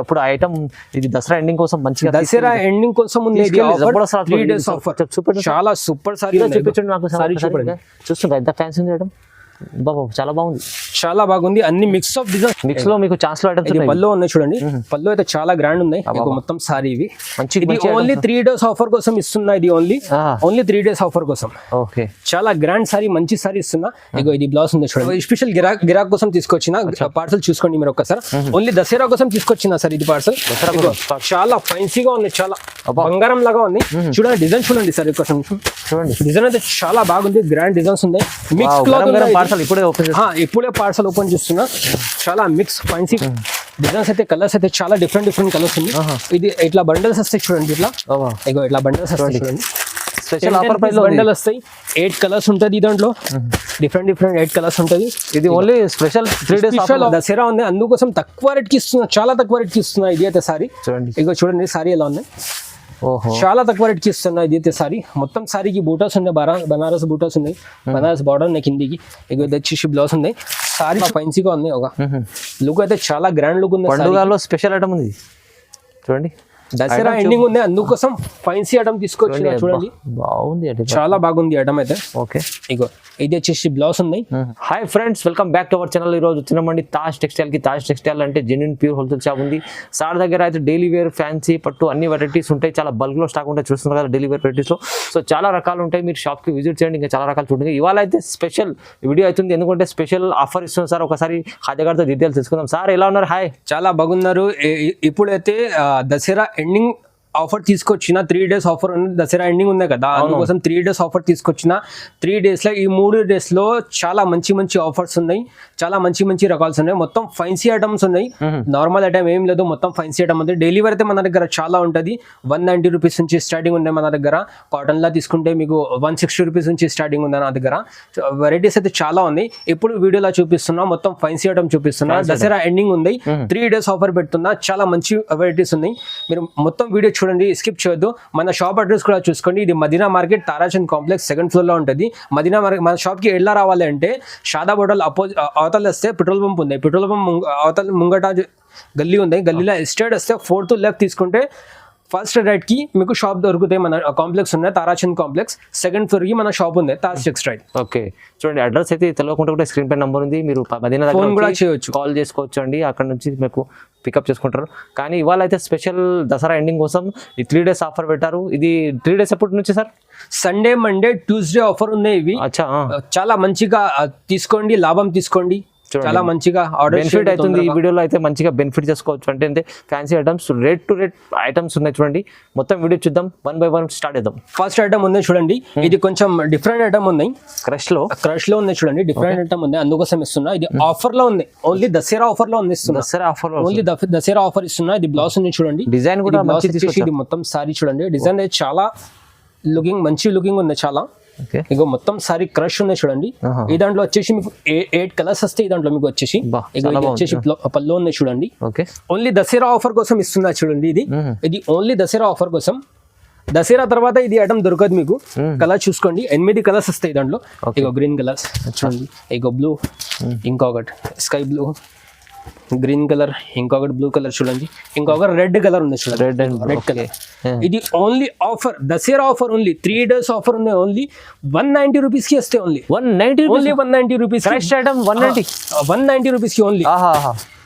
అప్పుడు ఐటమ్ ఇది దసరా ఎండింగ్ కోసం మంచిగా దసరా ఎండింగ్ కోసం ఉంది. 3 days ఆఫర్ చాలా సూపర్ సారీ చూపించండి నాకు సారీ చూడండి. చూస్తుంటా ఎంత ఫ్యాన్సీ ఉంది ఐటమ్ బాబా, చాలా బాగుంది, చాలా బాగుంది. అన్ని మిక్స్ ఆఫ్ డిజైన్, మిక్స్ లో మీకు ఛాన్స్ లో ఐటమ్స్ ఉన్నాయి. పళ్ళు ఉన్నాయి చూడండి, పళ్ళు అయితే చాలా గ్రాండ్ ఉన్నాయి. మొత్తం సారీ ఇవి ఇది ఓన్లీ 3 days ఆఫర్ కోసం ఇస్తున్నా. ఇది ఓన్లీ 3 days ఆఫర్ కోసం. ఓకే, చాలా గ్రాండ్ సారీ, మంచి సారీ ఇస్తున్నా. ఇది బ్లౌజ్ ఉంది చూడండి. స్పెషల్ గిరాక్ కోసం తీసుకొచ్చిన పార్సల్ చూసుకోండి మీరు ఒక్కసారి. ఓన్లీ దసరా కోసం తీసుకొచ్చిన సార్ ఇది పార్సల్. చాలా ఫైన్సీగా ఉంది, చాలా బంగారం లాగా ఉంది. చూడండి డిజైన్ చూడండి సార్, కోసం చూడండి డిజైన్ అయితే చాలా బాగుంది. గ్రాండ్ డిజైన్స్ ఉన్నాయి. మిక్స్ క్లాత్ ఇప్పుడే పార్సల్ ఓపెన్ చేస్తున్నా. చాలా మిక్స్ ఫైన్సీ డిజైన్స్ అయితే, కలర్స్ అయితే చాలా డిఫరెంట్ కలర్స్ ఉంది. ఇది ఇట్లా బండల్స్ వస్తాయి చూడండి, ఇట్లా బండల్స్ వస్తాయి చూడండి. స్పెషల్ ఆఫర్ ప్రైస్ బండల్ వస్తాయి. 8 కలర్స్ ఉంటుంది దాంట్లో, డిఫరెంట్ 8 కలర్స్ ఉంటుంది. ఇది ఓన్లీ స్పెషల్ 3 days దసరా ఉంది, అందుకోసం తక్కువ రేట్ కి ఇస్తున్నా, చాలా తక్కువ రేట్ కి ఇస్తున్నా. ఇది అయితే సారీ చూడండి, చూడండి సారీ ఎలా ఉంది, చాలా తక్కువ రేట్ కి ఇస్తున్నా. ఇది అయితే సారీ మొత్తం సారీకి బూటాస్ ఉన్నాయి, బనారస్ బూటాస్ ఉన్నాయి, బనారస్ బార్డర్ ఉన్నాయి కిందికి. ఇక వచ్చేసి బ్లౌజ్ ఉంది. సారీ ఫైన్సీగా ఉంది. ఒక లుక్ అయితే చాలా గ్రాండ్ లుక్ ఉంది. పండుగలో స్పెషల్ ఐటమ్ ఉంది చూడండి, దసరా ఎండింగ్ ఉంది, అందుకోసం ఫైన్సీ ఐటమ్ తీసుకొచ్చిన. చూడండి బాగుంది, చాలా బాగుంది ఐటమ్ అయితే. ఓకే, ఇగో ఇది వచ్చేసి బ్లౌజ్ ఉంది. Hi friends, welcome back to our channel. ఈ రోజు వచ్చినామండి తాజ్ టెక్స్టైల్ కి. తాజ్ టెక్స్టైల్ అంటే జెన్యూన్ ప్యూర్ హోల్సేల్ షాప్ ఉంది. సార్ దగ్గర అయితే డైలీ వేర్, ఫ్యాన్సీ, పట్టు అన్ని వెరైటీస్ ఉంటాయి. చాలా బల్క్ లో స్టాక్ ఉంటాయి, చూస్తున్నారు కదా డైలీ వేర్ వెరైటీస్ లో. సో చాలా రకాలు ఉంటాయి, మీరు షాప్ కి విజిట్ చేయండి, ఇంకా చాలా రకాలు చూడండి. ఇవాళ అయితే స్పెషల్ వీడియో అవుతుంది, ఎందుకంటే స్పెషల్ ఆఫర్ ఇస్తుంది సార్. ఒకసారి హాజీ గారితో డీటెయిల్స్ తెలుసుకుందాం. సార్ ఎలా ఉన్నారు? హాయ్, చాలా బాగున్నారు. ఇప్పుడైతే దసరా ఎండింగ్ ఆఫర్ తీసుకొచ్చిన 3 days ఆఫర్ ఉంది. దసరా ఎండింగ్ ఉంది కదా, అందుకోసం 3 days ఆఫర్ తీసుకొచ్చిన. 3 days లో ఈ 3 days లో చాలా మంచి ఆఫర్స్ ఉన్నాయి, చాలా మంచి రకాల్స్ ఉన్నాయి. మొత్తం ఫైన్సీ ఐటమ్స్ ఉన్నాయి, నార్మల్ ఐటమ్ ఏం లేదు, మొత్తం ఫైన్సీ ఐటమ్ ఉంది. డైలీ వేర్ అయితే మన దగ్గర చాలా ఉంటుంది. 190 రూపీస్ నుంచి స్టార్టింగ్ ఉన్నాయి మన దగ్గర. కాటన్ లా తీసుకుంటే మీకు 160 రూపీస్ నుంచి స్టార్టింగ్ ఉంది నా దగ్గర. వెరైటీస్ అయితే చాలా ఉన్నాయి. ఇప్పుడు వీడియోలో చూపిస్తున్నా, మొత్తం ఫైన్సీ ఐటమ్ చూపిస్తున్నా. దసరా ఎండింగ్ ఉంది, 3 days ఆఫర్ పెడుతున్నా. చాలా మంచి వెరైటీస్ ఉన్నాయి, మీరు మొత్తం వీడియో చూడండి, స్కిప్ చేయొద్దు. మన షాప్ అడ్రస్ కూడా చూసుకోండి. ఇది Madina market, Tarachand complex 2nd floor లో ఉంటుంది. మదీనా మార్కెట్ మన షాప్ కి ఎలా రావాలి అంటే, షాదాబ్ హోటల్ అవతల వస్తే పెట్రోల్ పంప్ ఉంది, పెట్రోల్ పంప్ అవతల ముంగట గల్లీ ఉంది, గల్లీలో స్ట్రైట్ వస్తే 4th left తీసుకుంటే ఫస్ట్ రైట్ కి మీకు షాప్ దొరుకుతాయి. మన కాంప్లెక్స్ ఉన్నాయి, తారాచంద్ కాంప్లెక్స్ 2nd floor కి మన షాప్ ఉంది, తాజ్ టెక్స్టైల్. ఓకే, చూడండి అడ్రస్ అయితే తెలియకుండా కూడా స్క్రీన్ పై నంబర్ ఉంది, మీరు మదీనా ఫోన్ కూడా చేయొచ్చు, కాల్ చేసుకోవచ్చు అండి. అక్కడ నుంచి మీకు పికప్ చేసుకుంటారు. కానీ ఇవాళ అయితే స్పెషల్ దసరా ఎండింగ్ కోసం ఈ 3 days ఆఫర్ పెట్టారు. ఇది 3 days ఎప్పటి నుంచి sir? Sunday, Monday, Tuesday offer ఉన్నాయి ఇవి. చాలా మంచిగా తీసుకోండి, లాభం తీసుకోండి, చాలా మంచిగా బెనిఫిట్ అవుతుంది. ఈ వీడియోలో అయితే మంచిగా బెనిఫిట్ చేసుకోవచ్చు. అంటే fancy items, rate to rate items ఉన్నాయి చూడండి. మొత్తం వీడియో చూద్దాం, 1 by 1 స్టార్ట్ చేద్దాం. ఫస్ట్ ఐటమ్ ఉంది చూడండి, ఇది కొంచెం డిఫరెంట్ ఐటమ్ ఉన్నాయి. క్రష్ లో ఉంది చూడండి, డిఫరెంట్ ఐటమ్ ఉంది, అందుకోసం ఇస్తున్నా. ఇది ఆఫర్ లో ఉంది, ఓన్లీ దసరా ఆఫర్ లో ఉంది ఇస్తున్నా. Dasara offer, only Dasara offer ఇస్తున్నా. ఇది బ్లౌజ్ ఉంది చూడండి, డిజైన్ కూడా ఇది మొత్తం సారీ చూడండి. డిజైన్ చాలా మంచి లుకింగ్ ఉంది చాలా. ఇగో మొత్తం సారీ క్రష్ ఉన్నాయి చూడండి. ఈ దాంట్లో వచ్చేసి మీకు 8 కలర్స్ వస్తాయి. ఈ దాంట్లో మీకు వచ్చేసి పళ్ళు ఉన్నాయి చూడండి. ఓన్లీ దసరా ఆఫర్ కోసం ఇస్తున్నా చూడండి. ఇది ఓన్లీ దసరా ఆఫర్ కోసం. దసరా తర్వాత ఇది ఐటమ్ దొరకదు మీకు. కలర్ చూసుకోండి, 8 కలర్స్ వస్తాయి దాంట్లో. ఇగో గ్రీన్ కలర్స్ చూడండి, ఇగో బ్లూ, ఇంకొకటి స్కై బ్లూ, గ్రీన్ కలర్, ఇంకొకటి బ్లూ కలర్ చూడండి, ఇంకొకటి రెడ్ కలర్ ఉంది చూడండి, రెడ్ కలర్. ఇది only offer, Dasara offer only 3 days offer ఉంది. ఓన్లీ 190 రూపీస్ కి వస్తే, ఓన్లీ 190 రూపీస్. 190 రూపీస్ కి ఓన్లీ.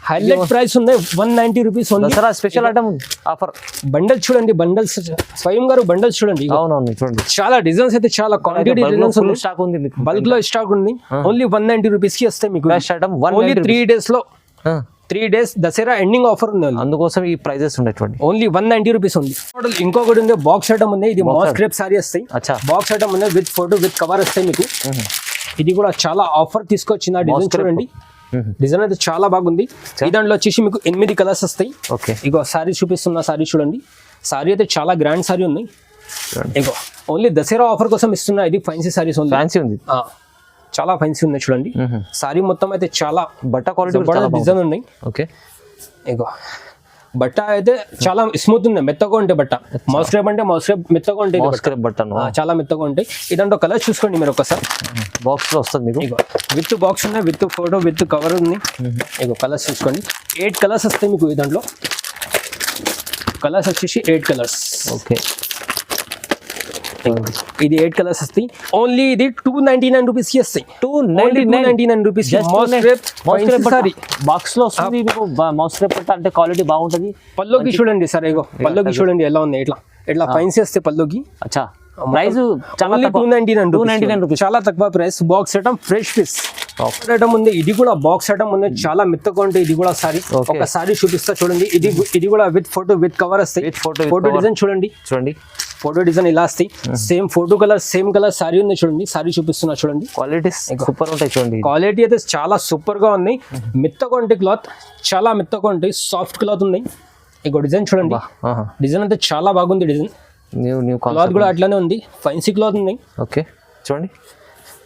హైలైట్ ప్రైస్ ఉంది, 190 rupees only. Dasara special item offer. Bundles చూడండి, బండల్స్ స్వయం గారు బండల్స్ చూడండి. అవునవును చూడండి, చాలా డిజైన్స్ అయితే, చాలా క్వాంటిటీ డిజైన్స్ స్టాక్ ఉంది, బల్క్ లో స్టాక్ ఉంది. ఓన్లీ 190 రూపీస్ కి వస్తాయి మీకు. ఓన్లీ 3 days లో, 3 days దసరా ఎండింగ్ ఆఫర్ ఉంది, అందుకోసం ఈ ప్రైజెస్ ఉండేటువంటి. ఓన్లీ 190 రూపీస్ ఉంది. ఇంకొకటి ఉంది, బాక్స్ ఐటమ్ ఉంది. ఇది మాస్ క్రేప్ సారీ వస్తాయి. బాక్స్ ఐటమ్ ఉంది, విత్ ఫోటో విత్ కవర్ వస్తాయి మీకు. ఇది కూడా చాలా ఆఫర్ తీసుకొచ్చిన డిజైన్ చూడండి. డిజైన్ అయితే చాలా బాగుంది. ఈ దాంట్లో వచ్చేసి మీకు 8 కలర్స్ వస్తాయి. ఇగో సారీ చూపిస్తున్నా, సారీ చూడండి. సారీ అయితే చాలా గ్రాండ్ సారీ ఉంది. ఇగో ఓన్లీ దసరా ఆఫర్ కోసం ఇస్తున్నా. ఇది ఫైన్సీ సారీస్ ఉంది, ఫ్యాన్సీ ఉంది, చాలా ఫైన్సీ ఉన్నాయి చూడండి. సారీ మొత్తం అయితే చాలా బట్ట క్వాలిటీ డిజైన్ ఉన్నాయి. ఇగో బట్ట అయితే చాలా స్మూత్ ఉంది, మెత్తగా ఉంటాయి బట్ట. మౌస్క్రేప్ అంటే మౌస్క్రేప్ మెత్తగా ఉంటాయి బట్ట, చాలా మెత్తగా ఉంటాయి. ఇదంతా కలర్ చూసుకోండి మీరు ఒకసారి. బాక్స్ లో వస్తుంది మీకు, విత్ బాక్స్ ఉన్నాయి, విత్ ఫోటో విత్ కవర్ ఉంది. ఇగో కలర్స్ చూసుకోండి, 8 కలర్స్ వస్తాయి మీకు ఈ దాంట్లో. కలర్స్ వచ్చేసి 8 కలర్స్. ఓకే, ఇది 8 కలర్స్ వస్తాయి. ఓన్లీ ఇది 299 రూపీస్ కి వస్తాయి. 299 రూపీస్ సారీ బాక్స్ లో వస్తుంది. మౌస్ రేప్ అంటే క్వాలిటీ బాగుంటది. పల్లోకి చూడండి సార్, ఇగో పల్లోకి చూడంండి ఎలా ఉంది. ఇట్లా ఫైన్సీ వస్తాయి పల్లోకి. అచ్చా, ప్రైస్ చాలా 299 రూపీస్, చాలా తక్కువ price. Box item fresh piece item ఉంది. ఇది కూడా బాక్స్ ఐటమ్ ఉంది, చాలా మెత్తగా ఉంటుంది. ఇది కూడా సారీ, ఒక సారీ చూపిస్తా చూడండి. ఇది కూడా విత్ ఫోటో విత్ కవర్ వస్తాయి. ఫోటో డిజైన్ చూడండి, ఫోటో డిజైన్ ఇలా వస్తాయి. Same photo colour same colour sorry ఉంది చూడండి. సారీ చూపిస్తున్నా చూడండి. క్వాలిటీ సూపర్ ఉంటాయి చూడండి. క్వాలిటీ అయితే చాలా సూపర్ గా ఉంది. మెత్తగా ఉంటాయి క్లాత్, చాలా మెత్తగా ఉంటాయి. సాఫ్ట్ క్లాత్ ఉంది. ఇంకో డిజైన్ చూడండి. డిజైన్ అయితే చాలా బాగుంది. డిజైన్ న్యూ క్లాత్ కూడా అట్లానే ఉంది. ఫైన్సీ క్లాత్ ఉంది. ఓకే, చూడండి.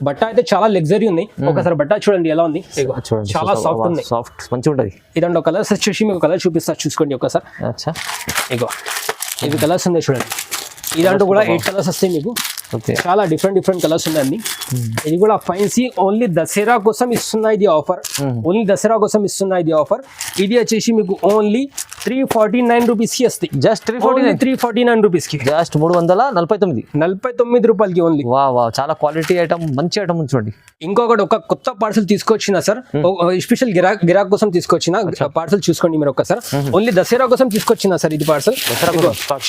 బట్ట అయితే చాలా లగ్జరీ ఉంది. ఒకసారి బట్ట చూడండి ఎలా ఉంది. చూడండి, చాలా సాఫ్ట్ ఉంది. సాఫ్ట్ మంచిగా ఉంటుంది. ఇదంటే కలర్స్ వచ్చేసి మీకు కలర్ చూపిస్తా చూసుకోండి ఒకసారి. అచ్చా, ఇగో ఇవి కలర్స్ ఉన్నాయి చూడండి. ఇదంటూ కూడా 8 కలర్స్ వస్తాయి మీకు. చాలా డిఫరెంట్ కలర్స్ ఉన్నాయి అన్ని. ఇది కూడా ఫైన్సీ. ఓన్లీ దసరా కోసం ఇస్తున్నా ఇది ఆఫర్. ఓన్లీ దసరా కోసం ఇస్తున్నా ఇది ఆఫర్. ఇది వచ్చేసి మీకు ఓన్లీ 349 రూపీస్ కి వస్తాయి. జస్ట్ 349 రూపీస్ కి, జస్ట్ 349 రూపాయలకి ఓన్లీ. వా, చాలా క్వాలిటీ ఐటమ్, మంచి ఐటమ్ చూడండి. ఇంకొకటి ఒక కొత్త పార్సల్ తీసుకొచ్చిన సార్, స్పెషల్ గిరాక్ కోసం తీసుకొచ్చిన పార్సల్ చూసుకోండి మీరు ఒకసారి. ఓన్లీ దసరా కోసం తీసుకొచ్చిన సార్ ఇది పార్సల్.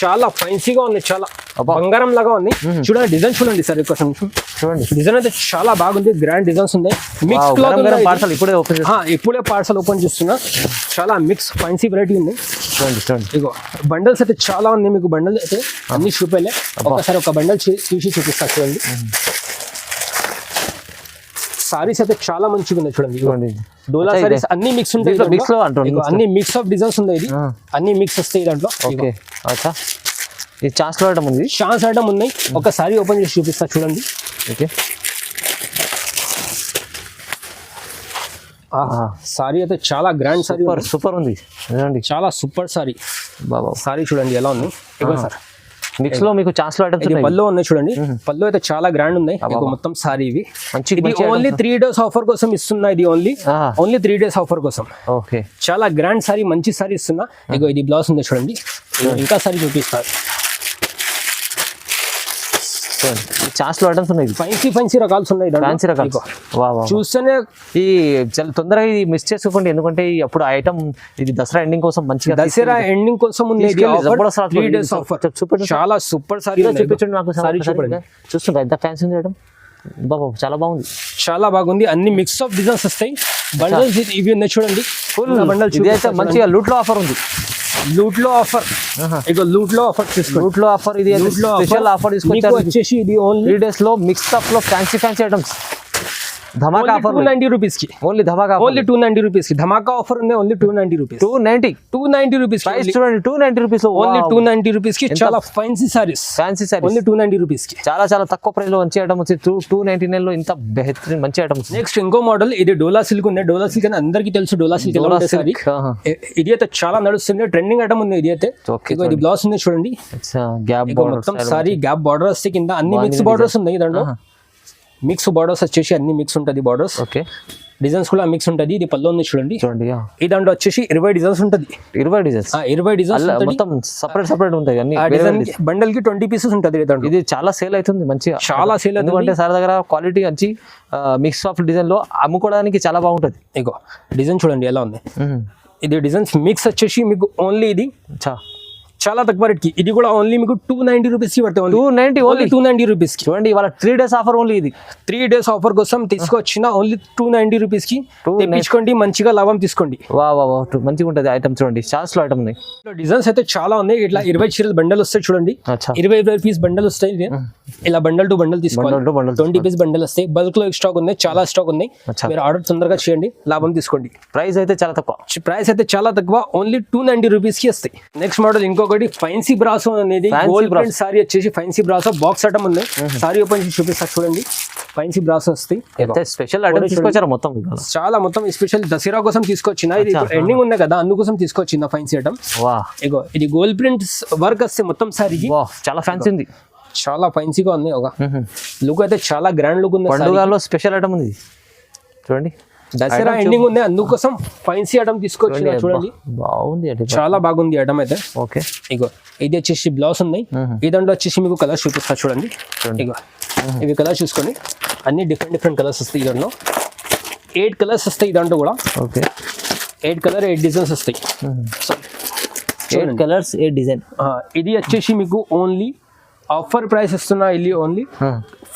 చాలా ఫైన్సీగా ఉంది, చాలా బంగారం లాగా ఉంది. చూడండి డిజైన్ చూడండి సార్, కోసం చూడండి. డిజైన్ అయితే చాలా బాగుంది, గ్రాండ్ డిజైన్స్ ఉన్నాయి. మిక్స్ క్లాత్ పార్సల్ ఇప్పుడే పార్సల్ ఓపెన్ చేస్తున్నా. చాలా మిక్స్ ఫైన్సీ వెరైటీ ఉంది. చూడండి. ఇగో బండల్స్ అయితే చాలా ఉంది. మీకు బండల్ అయితే అన్ని చూపేలే. ఒకసారి ఒక బండల్ తీసి చూపిస్తా చూడండి. సారీస్ అయితే చాలా మంచిగా ఉన్నాయి చూడండి. డోలా సారీస్ అన్ని మిక్స్ ఉంటాయి. అన్ని మిక్స్ ఆఫ్ డిజైన్స్ ఉన్నాయి. ఇది అన్ని మిక్స్ వస్తాయి దాంట్లో. ఈ ఛాన్స్ ఐటమ్ ఉంది, ఛాన్స్ ఐటమ్ ఉన్నాయి. ఒక సారీ ఓపెన్ చేసి చూపిస్తా చూడండి. ఓకే, సారీ అయితే చాలా గ్రాండ్ సారీ, సూపర్ ఉంది. చాలా సూపర్ సారీ. సారీ చూడండి ఎలా ఉంది. ఇగో సార్ మిక్స్ లో మీకు ఛాన్స్ లో ఐటమ్స్ పళ్ళు ఉన్నాయి చూడండి. పళ్ళు అయితే చాలా గ్రాండ్ ఉన్నాయి. మొత్తం సారీ ఇవి ఇది ఓన్లీ 3 days ఆఫర్ కోసం ఇస్తున్నా. ఇది ఓన్లీ 3 days ఆఫర్ కోసం. ఓకే, చాలా గ్రాండ్ సారీ, మంచి సారీ ఇస్తున్నా. ఇగో ఇది బ్లౌజ్ ఉంది చూడండి. ఇంకా సారీ చూపిస్తారు. ఛాన్స్ లో ఐటమ్స్ ఉన్నాయి. ఫైన్సీ రకాల్స్ ఉన్నాయి. ఫ్యాన్సీ రకాలు చూస్తేనే ఈ చాలా తొందరగా ఇది మిస్ చేసుకోండి. ఎందుకంటే అప్పుడు ఐటమ్ ఇది దసరా ఎండింగ్ కోసం మంచిగా, దసరా ఎండింగ్ కోసం ఉంది. 3 days ఆఫర్. చాలా సూపర్ సారీ చూపించండి నాకు. సారీ చూడండి, చూస్తుంటా ఎంత ఫ్యాన్సీ ఉంది ఐటమ్. బాబా చాలా బాగుంది, చాలా బాగుంది. అన్ని మిక్స్ ఆఫ్ డిజైన్స్ వస్తాయి. బండల్స్ ఇవి ఉన్నాయి చూడండి. Full bundle. ఇది అయితే మంచిగా లూట్ లో ఆఫర్ ఉంది. లూట్ లో ఆఫర్. ఇక లూట్ లో ఆఫర్ తీసుకోండి. లూట్ లో ఆఫర్. ఇది స్పెషల్ ఆఫర్ తీసుకొచ్చారు. వచ్చేసి ఇది ఓన్లీ 3 days లో మిక్స్ అప్ లో ఫ్యాన్సీ ఐటమ్స్. ధమాకా ఆఫర్ 290 రూపీస్ కి. ఓన్లీ ధమాకా, ఓన్లీ 290 రూపీస్ కి ధమాకా ఆఫర్ ఉంది. Only 290 rupees. 290 రూపీస్ ప్రైస్ చూడండి. 290 రూపీస్ ఓన్లీ 290 రూపీస్ కి. చాలా ఫ్యాన్సీ సారీస్, ఓన్లీ 290 రూపీస్ కి. చాలా తక్కువ ప్రైస్ లో మంచి ఐటమ్ వచ్చి 299 లో ఇంత బెహతరీన్ మంచి ఐటమ్స్. నెక్స్ట్ ఇంకో మోడల్. ఇది డోలా సిల్క్ ఉంది. డోలా సిల్క్ అని అందరికీ తెలుసు. డోలా సిల్క్ ఇది అయితే చాలా నడుస్తుంది. ట్రెండింగ్ ఐటమ్ ఉంది ఇది అయితే. ఇది బ్లౌజ్ ఉంది చూడండి. మొత్తం సారీ గ్యాప్ బార్డర్ వస్తే కింద అన్ని మిక్స్ బార్డర్స్ ఉన్నాయి. దాంట్లో మిక్స్ బార్డర్స్ వచ్చేసి అన్ని మిక్స్ ఉంటుంది. బార్డర్స్ ఓకే, డిజైన్స్ కూడా మిక్స్ ఉంటుంది. ఇది పళ్ళు ఉంది చూడండి. ఈ దాంట్లో వచ్చేసి 20 డిజైన్స్ ఉంటుంది. 20 డిజైన్స్ మొత్తం సెపరేట్ ఉంటాయి. అన్ని బండల్ కి 20 పీసెస్ ఉంటుంది. ఇది చాలా సేల్ అవుతుంది మంచిగా, చాలా సేల్. ఎందుకంటే సార్ దగ్గర క్వాలిటీ మంచి మిక్స్ ఆఫ్ డిజైన్ లో అమ్ముకోవడానికి చాలా బాగుంటుంది. ఇగో డిజైన్ చూడండి ఎలా ఉంది. ఇది డిజైన్స్ మిక్స్ వచ్చేసి మీకు ఓన్లీ ఇది చాలా తక్కువ రేట్ కి. ఇది కూడా ఓన్లీ మీకు 290 రూపీస్ కి పడుతుంది. 290 రూపీస్ కి. చూడండి ఇవాళ 3 days ఆఫర్. ఓన్లీ ఇది 3 days ఆఫర్ కోసం తీసుకొచ్చిన. ఓన్లీ 290 రూపీస్ కి తెప్పించుకోండి. మంచిగా లాభం తీసుకోండి. మంచిగా ఉంటుంది ఐటమ్. చూడండి ఛాన్స్ లో ఐటమ్ ఉన్నాయి. డిజైన్స్ అయితే చాలా ఉన్నాయి. ఇట్లా 20 చీరలు బండల్ వస్తాయి చూడండి. 20 పీస్ బండల్ వస్తాయి. ఇలా బండల్ టు బండల్ తీసుకోవాలి. 20 పీస్ బండల్ వస్తాయి. బల్క్ లో స్టాక్ ఉన్నాయి, చాలా స్టాక్ ఉన్నాయి. మీరు ఆర్డర్ తొందరగా చేయండి, లాభం తీసుకోండి. ప్రైస్ అయితే చాలా తక్కువ. ఓన్లీ 290 రూపీస్ కి వస్తాయి. నెక్స్ట్ మోడల్ ఇంకొకటి ఫైన్సీ బ్రాసో అనేది. గోల్డ్ ప్రింట్ సారీ వచ్చేసి ఫైన్సీ బ్రాసో బాక్స్ ఐటమ్ ఉంది. సారీ ఓపెన్ చేసి చూపిస్తా చూడండి. ఫైన్సీ బ్రాసో వస్తాయి. స్పెషల్ ఐటమ్ తీసుకొచ్చారు మొత్తం. మొత్తం స్పెషల్ దసరా కోసం తీసుకొచ్చిన. ఇది ఎండింగ్ ఉంది కదా, అందుకోసం తీసుకొచ్చిన ఫైన్సీ ఐటమ్. ఇగో ఇది గోల్డ్ ప్రింట్ వర్క్ వస్తే మొత్తం సారీకి. చాలా ఫ్యాన్సీ ఉంది, చాలా ఫైన్సీగా ఉంది. ఒక లుక్ అయితే చాలా గ్రాండ్ లుక్ ఉంది. పండుగలో స్పెషల్ ఐటమ్ ఉంది చూడండి. దసరా ఎండింగ్ ఉంది, అందుకోసం ఫైన్సీ ఐటమ్ తీసుకొచ్చిన చూడండి. బాగుంది అది. చాలా బాగుంది ఐటమ్ అయితే. ఓకే, ఇగో ఇది వచ్చేసి బ్లౌజ్ ఉన్నాయి. ఈ దాంట్లో వచ్చేసి మీకు కలర్స్ చూపిస్తా చూడండి. ఇగో ఇవి కలర్స్ చూసుకోండి, అన్ని డిఫరెంట్ కలర్స్ వస్తాయి. ఈ దాంట్లో 8 కలర్స్ వస్తాయి. ఈ దాంట్లో కూడా ఓకే 8 కలర్ 8 డిజైన్స్ వస్తాయి. 8 కలర్స్ 8 డిజైన్. ఇది వచ్చేసి మీకు ఓన్లీ ఆఫర్ ప్రైస్ ఇస్తున్నా, ఇది ఓన్లీ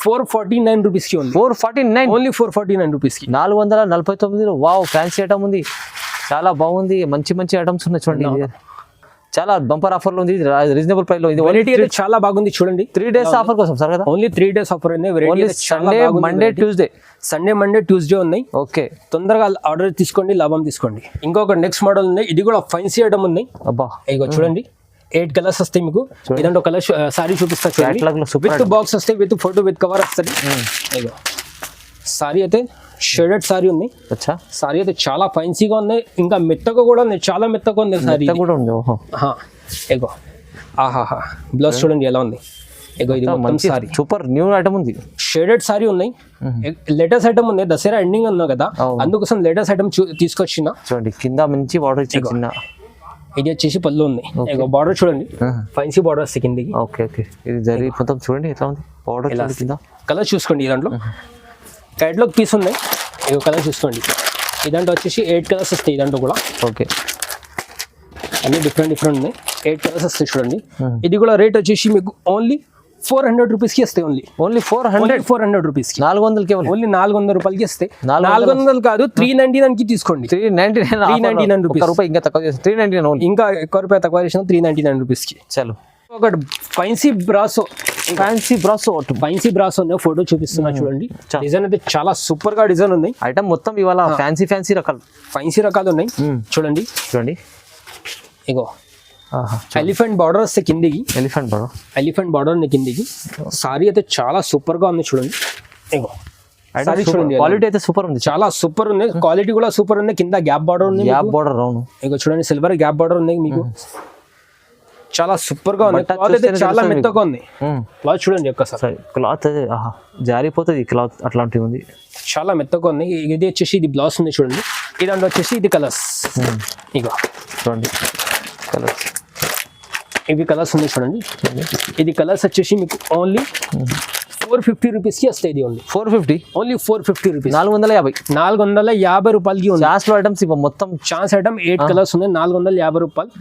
449 రూపీస్కి ఉంది. 449, ఓన్లీ 449 రూపీస్కి. 449. వావ్, ఫ్యాన్సీ ఐటమ్ ఉంది, చాలా బాగుంది. మంచి ఐటమ్స్ ఉన్నాయి చూడండి. చాలా బంపర్ ఆఫర్ లో ఉంది, రీజనబుల్ ప్రైస్ లో ఉంది. వెరైటీ అయితే చాలా బాగుంది చూడండి. 3 days ఆఫర్ కోసం సార్ కదా? ఓన్లీ 3 days ఆఫర్ ఉంది. సండే మండే ట్యూస్డే ఉన్నాయి. ఓకే, తొందరగా ఆర్డర్ తీసుకోండి, లాభం తీసుకోండి. ఇంకొక నెక్స్ట్ మోడల్ ఉంది, ఇది కూడా ఫైన్సీ ఐటమ్ ఉంది. అబ్బా, ఇగో చూడండి 8 కలర్స్ వస్తాయి మీకు. ఇదంటే కలర్ సారీ చూపిస్తా చూడండి. విత్ బాక్స్ వస్తాయి, విత్ ఫోటో, విత్ కవర్ వస్తుంది. ఇగో సారీ అయితే షేడెడ్ సారీ ఉంది. అచ్చా, సారీ అయితే చాలా ఫైన్సీగా ఉంది, ఇంకా మెత్తగా కూడా ఉంది, చాలా మెత్తగా ఉంది సారీ కూడా ఉంది. ఓహో, ఇగో ఆహాహా, బ్లౌజ్ చూడండి ఎలా ఉంది. ఇగో ఇది మొత్తం సారీ సూపర్ న్యూ ఐటమ్ ఉంది. షేడెడ్ సారీ ఉన్నాయి, లేటెస్ట్ ఐటమ్ ఉంది. దసరా ఎండింగ్ ఉన్నావు కదా, అందుకోసం లేటెస్ట్ ఐటమ్ తీసుకొచ్చిన. చూడండి కింద మంచి బార్డర్ ఇచ్చి చిన్న. ఇది వచ్చేసి పళ్ళు ఉంది. బార్డర్ చూడండి, ఫైన్సీ బార్డర్ వస్తుంది కిందకి. ఓకే, ఇది జరిగి మొత్తం చూడండి ఎట్లా ఉంది బార్డర్ కింద. కలర్ చూసుకోండి, ఈ దాంట్లో క్యాటలాగ్ పీస్ ఉన్నాయి. ఇగో కలర్ చూసుకోండి. ఈ దాంట్లో వచ్చేసి 8 కలర్స్ వస్తాయి. ఈ దాంట్లో కూడా ఓకే, అన్ని డిఫరెంట్ ఉన్నాయి. 8 కలర్స్ వస్తాయి చూడండి. ఇది కూడా రేట్ వచ్చేసి మీకు ఓన్లీ 400 రూపీస్కి వస్తాయి. ఓన్లీ 400 రూపీస్కి. 400 ఓన్లీ 400 రూపాయలకి వస్తాయి. 400 కాదు, 399కి తీసుకోండి. 399 రూపాయి ఇంకా తక్కువ చేసి 399 ఓన్లీ. ఇంకా ఎక్కువ రూపాయలు తక్కువ చేసిన 399 రూపీస్కి. చలో, ఒకటి ఫైన్సీ బ్రాసో ఫైన్సీ బ్రాసో ఉంది, ఫోటో చూపిస్తున్నా చూడండి. డిజైన్ అయితే చాలా సూపర్ గా డిజైన్ ఉంది. ఐటమ్ మొత్తం ఇవాళ ఫ్యాన్సీ రకాలు, ఫైన్సీ రకాలు ఉన్నాయి. చూడండి ఇగో ఎలిఫెంట్ బార్డర్ వస్తే కిందికి, ఎలిఫెంట్ బార్డర్ కిందికి. సారీ అయితే చాలా సూపర్ గా ఉంది చూడండి. ఇగో సారీ చూడండి, క్వాలిటీ అయితే సూపర్ ఉంది, చాలా సూపర్ ఉంది. క్వాలిటీ కూడా సూపర్ ఉంది. కింద గ్యాప్ బార్డర్ ఉంది, గ్యాప్ బార్డర్. అవును, ఇగో చూడండి సిల్వర్ గ్యాప్ బార్డర్ ఉంది మీకు. చాలా సూపర్ గా ఉంది. క్లాత్ అయితే చాలా మెత్తగా ఉంది. క్లాత్ చూడండి ఒక్కసారి, క్లాత్ జారిపోతుంది. క్లాత్ అట్లాంటివి ఉంది, చాలా మెత్తగా ఉంది. ఇది వచ్చేసి ఇది బ్లౌజ్ ఉంది చూడండి. ఇదంటే వచ్చేసి ఇది కలర్స్. ఇగో చూడండి కలర్స్, ఇవి కలర్స్ ఉంది చూడండి. ఇది కలర్స్ వచ్చేసి మీకు ఓన్లీ 450 రూపీస్కి వస్తాయి. ఇది ఓన్లీ 450, ఓన్లీ 450 రూపీస్. 450 రూపాయలకి ఉంది. లాస్ట్ లో ఐటమ్స్ మొత్తం ఛాన్స్ ఐటమ్ 8 కలర్స్ ఉన్నాయి. 450 రూపాయలు.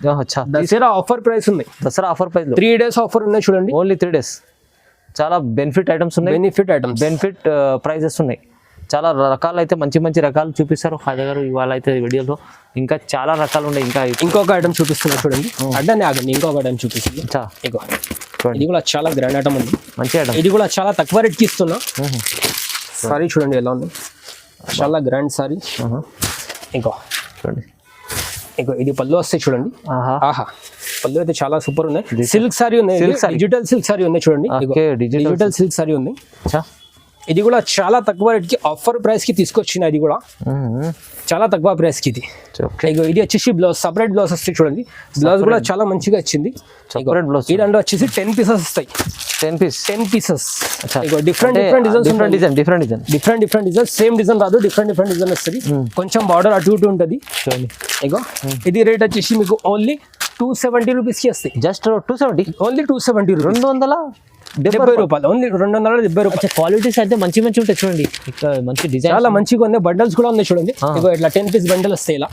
దసరా ఆఫర్ ప్రైస్ ఉంది. Dasara offer price 3 days offer ఉన్నాయి చూడండి. Only 3 days. చాలా బెనిఫిట్ ఐటమ్స్ ఉన్నాయి, బెనిఫిట్ ప్రైజెస్ ఉన్నాయి. చాలా రకాలు అయితే మంచి రకాలు చూపిస్తారు ఖాజా గారు ఇవాళ అయితే వీడియోలో. ఇంకా చాలా రకాలు ఉన్నాయి. ఇంకొక ఐటమ్ చూపిస్తున్నా చూడండి. అడ్డానే ఆగండి, ఇంకొక ఐటమ్ చూపిస్తుంది. ఇగో ఇది కూడా చాలా గ్రాండ్ ఐటమ్ ఉంది, మంచి ఐటమ్. ఇది కూడా చాలా తక్కువ రేట్కి ఇస్తున్నా. సారీ చూడండి ఎలా ఉంది, చాలా గ్రాండ్ సారీ. ఇంకో చూడండి, ఇంకో ఇది పళ్ళు వస్తాయి చూడండి. ఆహా, పళ్ళు అయితే చాలా సూపర్ ఉన్నాయి. సిల్క్ సారీ ఉన్నాయి, డిజిటల్ సిల్క్ సారీ ఉన్నాయి చూడండి. డిజిటల్ సిల్క్ సారీ ఉంది. ఇది కూడా చాలా తక్కువ రేట్కి ఆఫర్ ప్రైస్ కి తీసుకొచ్చిన. ఇది కూడా చాలా తక్కువ ప్రైస్ కి. ఇది ఇది వచ్చేసి బ్లౌజ్, సపరేట్ బ్లౌజ్ వస్తాయి చూడండి. బ్లౌజ్ కూడా చాలా మంచిగా వచ్చింది. ఇది అంటే వచ్చేసి 10 pieces వస్తాయి. 10 pieces. Different design, same design రాదు, డిఫరెంట్ డిజైన్ వస్తుంది. కొంచెం బార్డర్ అటు ఇటు ఉంటుంది. ఇగో ఇది రేట్ వచ్చేసి మీకు ఓన్లీ 270 రూపీస్కి వస్తాయి. జస్ట్ 270, ఓన్లీ 270, 270 రూపాయలు. ఓన్లీ 270 రూపాయలు. క్వాలిటీస్ అయితే మంచి ఉంటాయి చూడండి. ఇక్కడ మంచి డిజైన్ చాలా మంచిగా ఉన్నాయి. బండల్స్ కూడా ఉన్నాయి చూడండి. ఇగో ఇట్లా 10 piece బండల్ వస్తాయి. ఇలా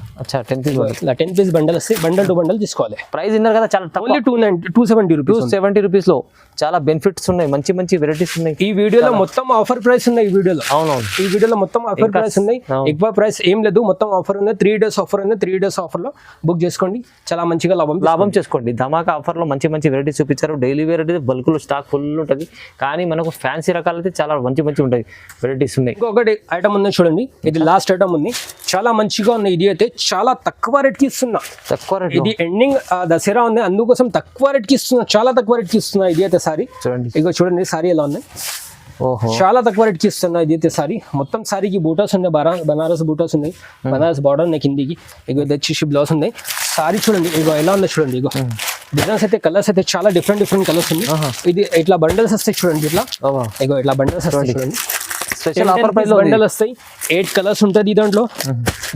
10 piece బండల్ వస్తాయి. బండల్ టు బండల్ తీసుకోవాలి. ప్రైస్ విన్నారు కదా, చాలా ఓన్లీ 270 రూపీస్. 270 రూపీస్ లో చాలా బెనిఫిట్స్ ఉన్నాయి, మంచి వెరైటీస్ ఉన్నాయి. ఈ వీడియోలో మొత్తం ఆఫర్ ప్రైస్ ఉన్నాయి. ఈ వీడియోలో ఈ వీడియోలో మొత్తం ఆఫర్ ప్రైస్ ఉన్నాయి. ఎక్కువ ప్రైస్ ఏం లేదు, మొత్తం ఆఫర్ ఉంది. 3 days ఆఫర్ ఉంది. 3 days ఆఫర్ లో బుక్ చేసుకోండి, చాలా మంచిగా లాభం చేసుకోండి. ధమాకా ఆఫర్ లో మంచి వెరైటీస్ చూపించారు. డైలీ వెరైటీస్ బల్క్ లో స్టాక్ ఫుల్ ఉంటుంది, కానీ మనకు ఫ్యాన్సీ రకాలు అయితే చాలా మంచి ఉంటాయి, వెరైటీస్ ఉన్నాయి. ఇంకొకటి ఐటమ్ ఉంది చూడండి, ఇది లాస్ట్ ఐటమ్ ఉంది, చాలా మంచిగా ఉంది. ఇది అయితే చాలా తక్కువ రేట్కి ఇస్తున్నా. ఇది ఎండింగ్ దసరా ఉంది, అందుకోసం తక్కువ రేట్కి ఇస్తున్నా, చాలా తక్కువ రేట్కి ఇస్తున్నా. ఇది అయితే సారీ చూడండి, ఇగో చూడండి సారీ ఎలా ఉంది. చాలా తక్కువ రేట్కి ఇస్తున్నా. ఇది అయితే సారీ మొత్తం సారీకి బూటాస్ ఉన్నాయి, బనారస్ బూటాస్ ఉన్నాయి, బనారస్ బార్డర్ ఉన్నాయి కిందికి. ఇగో ఇది వచ్చేసి బ్లౌజ్ ఉంది. సారీ చూడండి ఇగో ఎలా ఉంది చూడండి. ఇగో డిజైన్స్ అయితే కలర్స్ అయితే చాలా డిఫరెంట్ కలర్స్ ఉంది. ఇది ఇట్లా బండల్స్ వస్తాయి చూడండి. ఇట్లా ఇగో ఇట్లా బండల్స్ వస్తాయి చూడండి. స్పెషల్ ఆఫర్ ప్రైస్ లో బండల్ వస్తాయి 8 కలర్స్ ఉంటుంది దాంట్లో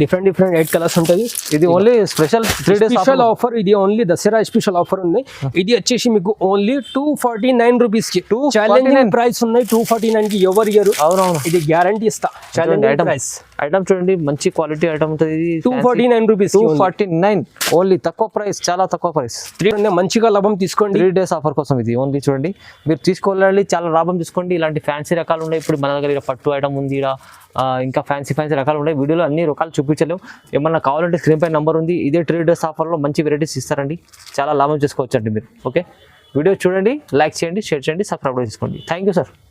డిఫరెంట్ 8 కలర్స్ ఉంటుంది ఇది only special 3 days special offer ఇది ఓన్లీ దసరా స్పెషల్ ఆఫర్ ఉంది ఇది వచ్చేసి మీకు ఓన్లీ 249 రూపీస్ కి ఛాలెంజింగ్ ప్రైస్ ఉన్నాయి 249 కి ఎవరు ఇయర్ అవునవును ఇది గ్యారంటీ ఇస్తా ఛాలెంజింగ్ ప్రైస్ ఐటమ్ చూడండి మంచి క్వాలిటీ ఐటమ్ ఉంటుంది 249 రూపీస్ 249 ఓన్లీ తక్కువ ప్రైస్ చాలా తక్కువ ప్రైస్ 3 మంచిగా లాభం తీసుకోండి 3 డేస్ ఆఫర్ కోసం ఇది ఓన్లీ చూడండి మీరు తీసుకోవాలి చాలా లాభం తీసుకోండి ఇలాంటి ఫ్యాన్సీ రకాలు ఉన్నాయి ఇప్పుడు మన దగ్గర పట్టు ఐటమ్ ఉంది ఇంకా ఫ్యాన్సీ రకాలు ఉన్నాయి వీడియోలో అన్ని రకాలు చూపించలేము ఏమన్నా కావాలంటే స్క్రీన్ పై నెంబర్ ఉంది ఇదే 3 డేస్ ఆఫర్లో మంచి వెరైటీస్ ఇస్తారండి చాలా లాభం చేసుకోవచ్చు అండి మీరు ఓకే వీడియో చూడండి లైక్ చేయండి షేర్ చేయండి సబ్స్క్రైబ్ చేసుకోండి థ్యాంక్ యూ సార్